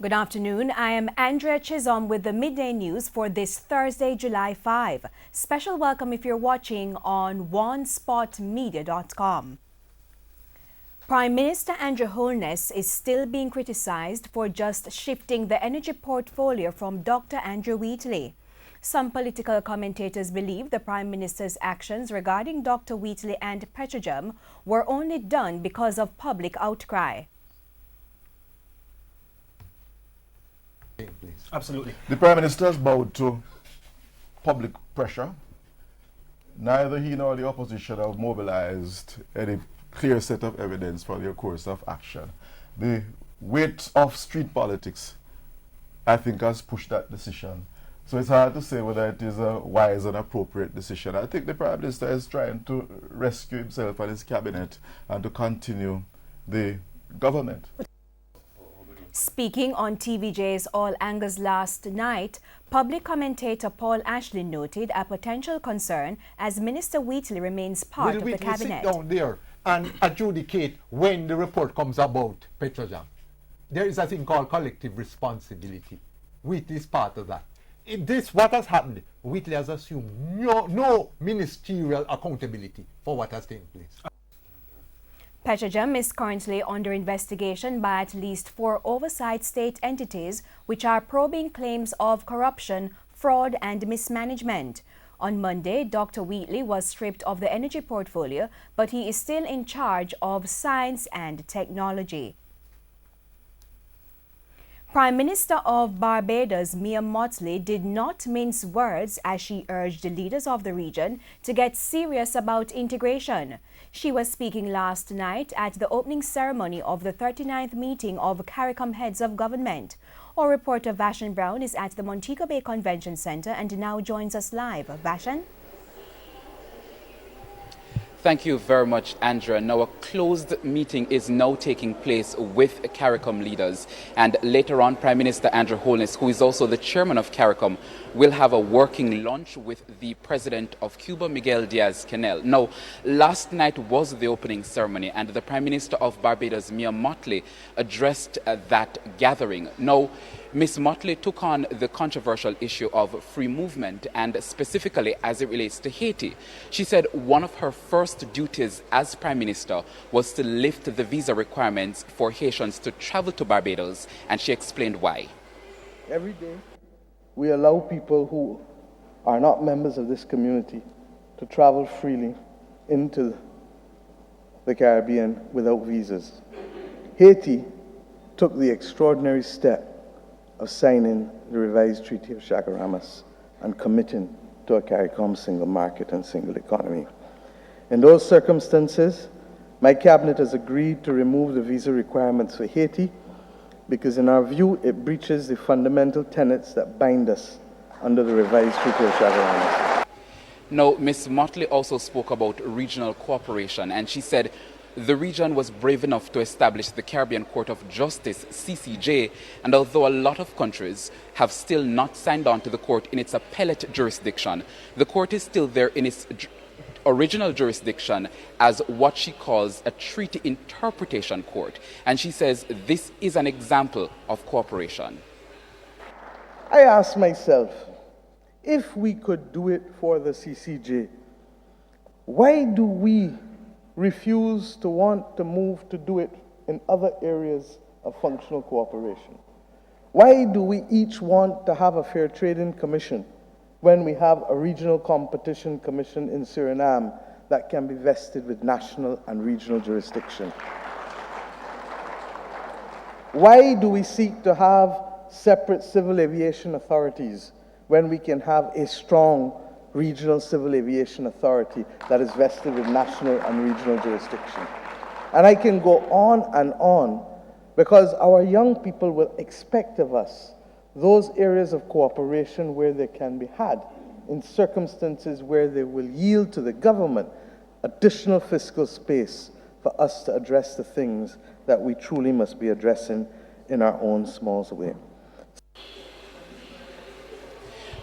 Good afternoon. I am Andrea Chisholm with the Midday News for this Thursday, July 5. Special welcome if you're watching on onespotmedia.com. Prime Minister Andrew Holness is still being criticized for just shifting the energy portfolio from Dr. Andrew Wheatley. Some political commentators believe the Prime Minister's actions regarding Dr. Wheatley and Petroleum were only done because of public outcry. Absolutely. The Prime Minister has bowed to public pressure. Neither he nor the opposition have mobilized any clear set of evidence for their course of action. The weight of street politics, I think, has pushed that decision. So it's hard to say whether it is a wise and appropriate decision. I think the Prime Minister is trying to rescue himself and his cabinet and to continue the government. Speaking on TVJ's All Angles last night, public commentator Paul Ashley noted a potential concern as Minister Wheatley remains part of the cabinet. Sit down there and adjudicate when the report comes about Petroleum. There is a thing called collective responsibility. Wheatley is part of that. What has happened, Wheatley has assumed no ministerial accountability for what has taken place. Petroleum is currently under investigation by at least 4 oversight state entities which are probing claims of corruption, fraud and mismanagement. On Monday, Dr. Wheatley was stripped of the energy portfolio, but he is still in charge of science and technology. Prime Minister of Barbados, Mia Mottley, did not mince words as she urged the leaders of the region to get serious about integration. She was speaking last night at the opening ceremony of the 39th meeting of CARICOM heads of government. Our reporter Vashan Brown is at the Montego Bay Convention Center and now joins us live. Vashan? Thank you very much, Andrea. Now, a closed meeting is now taking place with CARICOM leaders. And later on, Prime Minister Andrew Holness, who is also the chairman of CARICOM, will have a working lunch with the president of Cuba, Miguel Diaz-Canel. Now, last night was the opening ceremony, and the Prime Minister of Barbados, Mia Mottley, addressed that gathering. Now, Ms. Mottley took on the controversial issue of free movement, and specifically as it relates to Haiti. She said one of her first duties as Prime Minister was to lift the visa requirements for Haitians to travel to Barbados, and she explained why. Every day, we allow people who are not members of this community to travel freely into the Caribbean without visas. Haiti took the extraordinary step of signing the revised Treaty of Chaguaramas and committing to a CARICOM single market and single economy. In those circumstances, my cabinet has agreed to remove the visa requirements for Haiti because in our view it breaches the fundamental tenets that bind us under the revised Treaty of Chaguaramas. Now, Ms. Mottley also spoke about regional cooperation, and she said the region was brave enough to establish the Caribbean Court of Justice, CCJ, and although a lot of countries have still not signed on to the court in its appellate jurisdiction, the court is still there in its original jurisdiction as what she calls a treaty interpretation court. And she says this is an example of cooperation. I ask myself, if we could do it for the CCJ, why do we refuse to want to move to do it in other areas of functional cooperation? Why do we each want to have a fair trading commission when we have a regional competition commission in Suriname that can be vested with national and regional jurisdiction? Why do we seek to have separate civil aviation authorities when we can have a strong regional civil aviation authority that is vested with national and regional jurisdiction? And I can go on because our young people will expect of us those areas of cooperation where they can be had in circumstances where they will yield to the government additional fiscal space for us to address the things that we truly must be addressing in our own small way.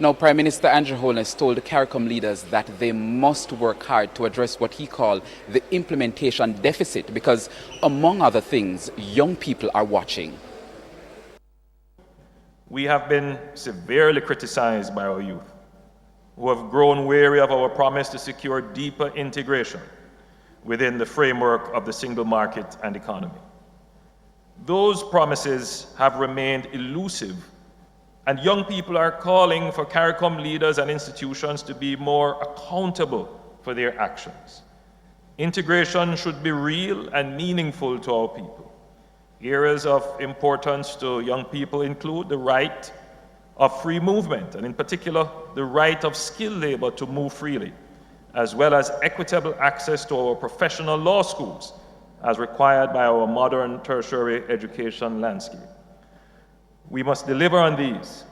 Now, Prime Minister Andrew Holness told the CARICOM leaders that they must work hard to address what he called the implementation deficit because, among other things, young people are watching. We have been severely criticized by our youth, who have grown weary of our promise to secure deeper integration within the framework of the single market and economy. Those promises have remained elusive, and young people are calling for CARICOM leaders and institutions to be more accountable for their actions. Integration should be real and meaningful to our people. Areas of importance to young people include the right of free movement, and in particular, the right of skilled labor to move freely, as well as equitable access to our professional law schools, as required by our modern tertiary education landscape. We must deliver on these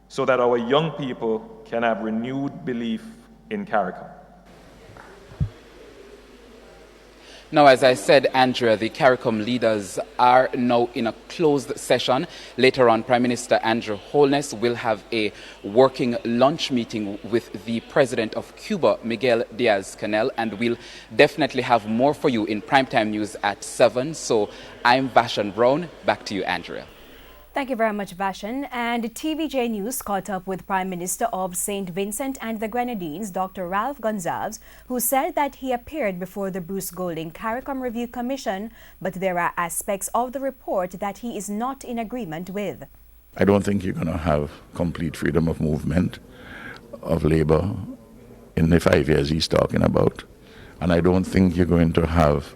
so that our young people can have renewed belief in CARICOM. Now, as I said, Andrea, the CARICOM leaders are now in a closed session. Later on, Prime Minister Andrew Holness will have a working lunch meeting with the President of Cuba, Miguel Diaz-Canel, and we'll definitely have more for you in Primetime News at 7. So I'm Vashan Brown. Back to you, Andrea. Thank you very much, Vashan. And TVJ News caught up with Prime Minister of St Vincent and the Grenadines, Dr. Ralph Gonsalves, who said that he appeared before the Bruce Golding CARICOM Review Commission, but there are aspects of the report that he is not in agreement with. I don't think you're going to have complete freedom of movement of labor in the 5 years he's talking about. And I don't think you're going to have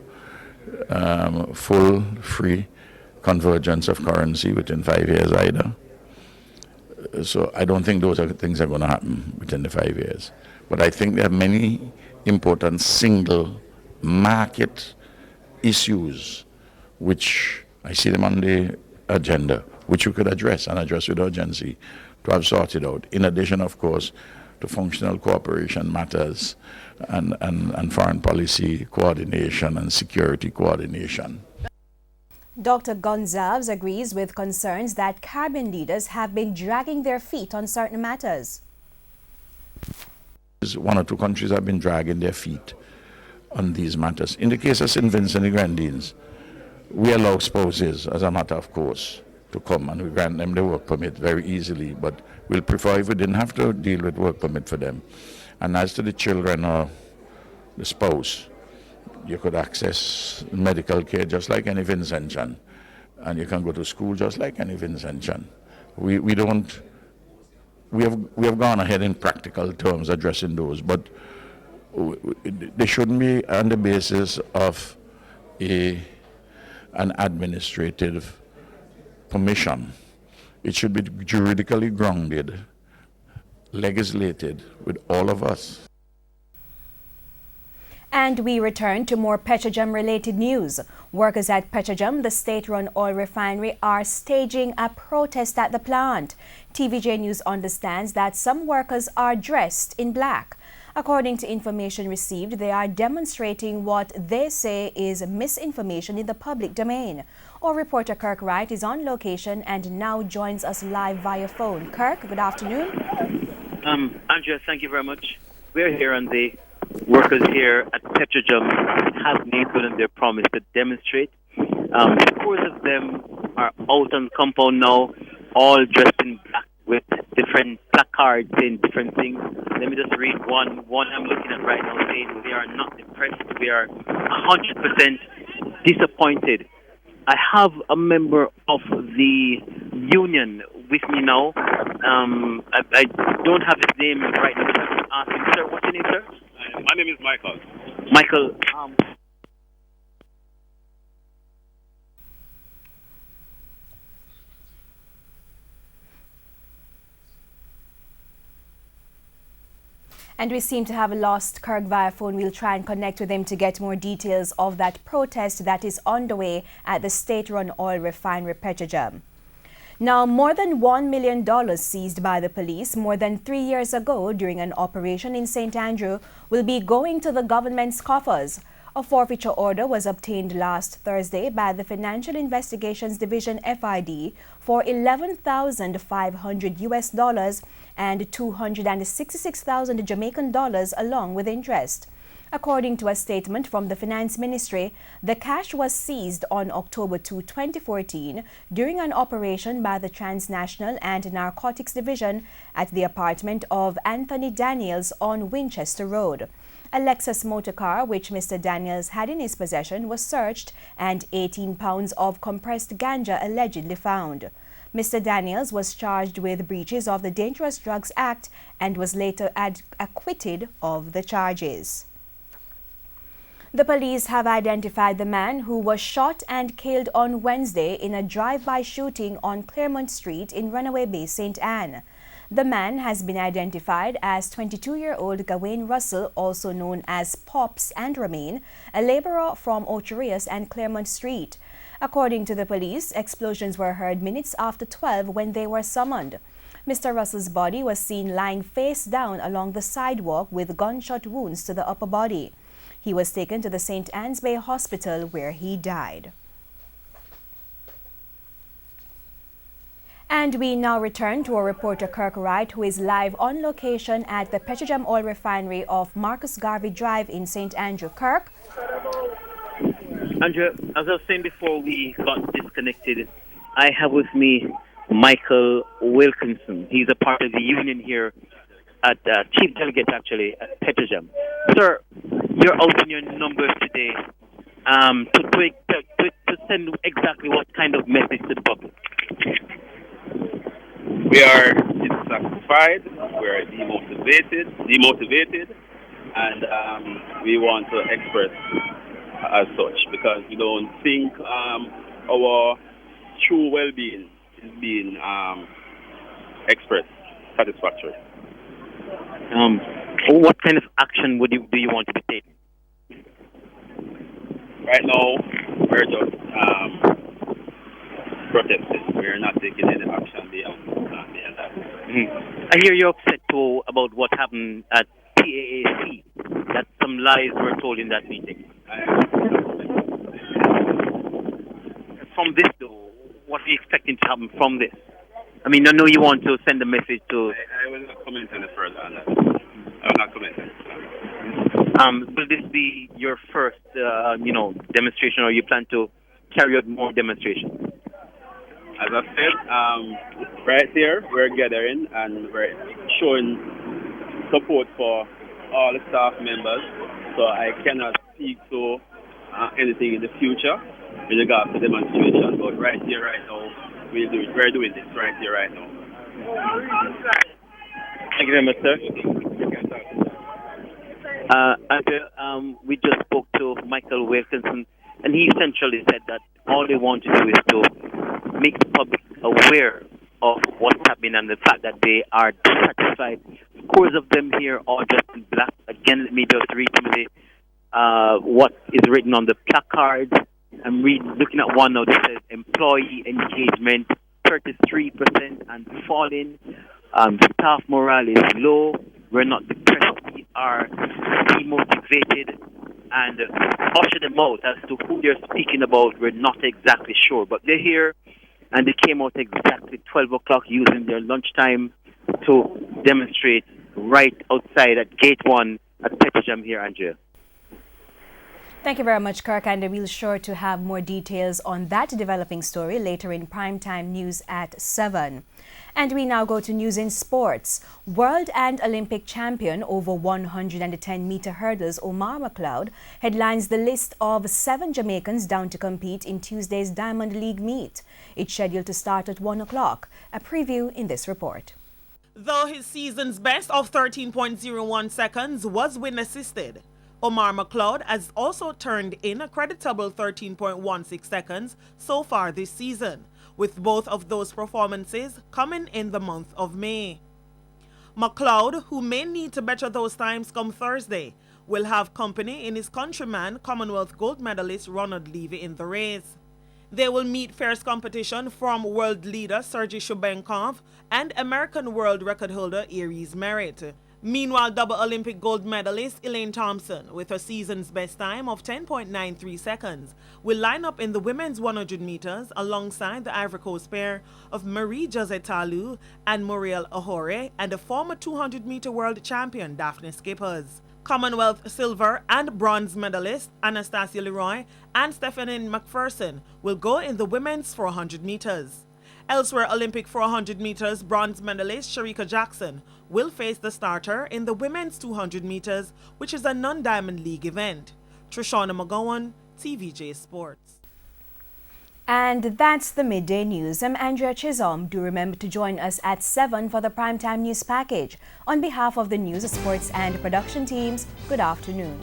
full, free convergence of currency within 5 years either. So I don't think those things are going to happen within the 5 years. But I think there are many important single market issues which I see them on the agenda, which you could address and address with urgency to have sorted out. In addition, of course, to functional cooperation matters and foreign policy coordination and security coordination. Dr. Gonsalves agrees with concerns that Caribbean leaders have been dragging their feet on certain matters. One or two countries have been dragging their feet on these matters. In the case of St Vincent and the Grenadines, we allow spouses, as a matter of course, to come and we grant them the work permit very easily, but we'll prefer if we didn't have to deal with work permit for them. And as to the children or the spouse, you could access medical care just like any Vincentian, and you can go to school just like any Vincentian. We have gone ahead in practical terms addressing those, but they shouldn't be on the basis of an administrative permission. It should be juridically grounded, legislated with all of us. And we return to more Petroleum-related news. Workers at Petroleum, the state-run oil refinery, are staging a protest at the plant. TVJ News understands that some workers are dressed in black. According to information received, they are demonstrating what they say is misinformation in the public domain. Our reporter Kirk Wright is on location and now joins us live via phone. Kirk, good afternoon. Andrea, thank you very much. We're here on the workers here at Petroleum have made good on their promise to demonstrate. Scores of them are out on compound now, all dressed in black with different placards saying different things. Let me just read one I'm looking at right now saying we are not impressed. We are 100% disappointed. I have a member of the union with me now. I don't have his name right now. I'm going to ask him, sir, what's your name, sir? My name is Michael. Michael, And we seem to have lost Kirk via phone. We'll try and connect with him to get more details of that protest that is underway at the state-run oil refinery Petroleum. Now, more than $1 million seized by the police more than 3 years ago during an operation in St Andrew will be going to the government's coffers. A forfeiture order was obtained last Thursday by the Financial Investigations Division FID for $11,500 US and 266,000 Jamaican dollars along with interest. According to a statement from the Finance Ministry, the cash was seized on October 2, 2014 during an operation by the Transnational Anti-Narcotics Division at the apartment of Anthony Daniels on Winchester Road. A Lexus motor car which Mr. Daniels had in his possession was searched and 18 pounds of compressed ganja allegedly found. Mr. Daniels was charged with breaches of the Dangerous Drugs Act and was later acquitted of the charges. The police have identified the man who was shot and killed on Wednesday in a drive-by shooting on Claremont Street in Runaway Bay, St. Anne. The man has been identified as 22-year-old Gawain Russell, also known as Pops and Remain, a laborer from Ocherius and Claremont Street. According to the police, explosions were heard minutes after 12 when they were summoned. Mr. Russell's body was seen lying face down along the sidewalk with gunshot wounds to the upper body. He was taken to the St. Anne's Bay Hospital where he died. And we now return to our reporter Kirk Wright, who is live on location at the Petroleum Oil Refinery of Marcus Garvey Drive in St. Andrew. Kirk? Andrea, as I was saying before we got disconnected, I have with me Michael Wilkinson. He's a part of the union here at Chief Delegate, actually, at Petroleum. Sir, you're out in your numbers today to send exactly what kind of message to the public? We are dissatisfied, we are demotivated, and we want to express as such because we don't think our true well-being is being expressed satisfactorily. What kind of action do you want to be taken? Right now, we're just protesting. We're not taking any action beyond that. Mm-hmm. I hear you're upset too about what happened at PAAC, that some lies were told in that meeting. From this, though, what are you expecting to happen from this? I mean, I know you want to send a message to... I will not comment any further on that. I will not comment. Will this be your first, demonstration, or you plan to carry out more demonstrations? As I said, right here, we're gathering and we're showing support for all the staff members. So I cannot speak to anything in the future with regard to demonstration. But right here, right now, we're doing this right here, right now. Thank you very much, sir. We just spoke to Michael Wilkinson, and he essentially said that all they want to do is to make the public aware of what's happening and the fact that they are dissatisfied. Scores of them here are just in black. Again, let me just read some of what is written on the placards. I'm looking at one now that says employee engagement 33% and falling. Staff morale is low. We're not depressed. We are demotivated. And usher them out as to who they're speaking about. We're not exactly sure. But they're here, and they came out exactly 12 o'clock using their lunchtime to demonstrate right outside at Gate 1 at Petroleum here, Andrea. Thank you very much, Kirk, and we'll sure to have more details on that developing story later in primetime news at 7. And we now go to news in sports. World and Olympic champion over 110-meter hurdles Omar McLeod headlines the list of 7 Jamaicans down to compete in Tuesday's Diamond League meet. It's scheduled to start at 1 o'clock. A preview in this report. Though his season's best of 13.01 seconds was wind-assisted, Omar McLeod has also turned in a creditable 13.16 seconds so far this season, with both of those performances coming in the month of May. McLeod, who may need to better those times come Thursday, will have company in his countryman, Commonwealth gold medalist Ronald Levy in the race. They will meet fierce competition from world leader Sergei Shubenkov and American world record holder Aries Merritt. Meanwhile, double Olympic gold medalist Elaine Thompson, with her season's best time of 10.93 seconds, will line up in the women's 100 meters alongside the Ivory Coast pair of Marie-José Talou and Muriel Ahore and the former 200-meter world champion Daphne Skippers. Commonwealth silver and bronze medalists Anastasia Leroy and Stephanie McPherson will go in the women's 400 meters. Elsewhere, Olympic 400 meters bronze medalist Sharika Jackson will face the starter in the women's 200 meters, which is a non-Diamond League event. Trishana McGowan, TVJ Sports. And that's the Midday News. I'm Andrea Chisholm. Do remember to join us at 7 for the Primetime News Package. On behalf of the News, Sports and Production teams, good afternoon.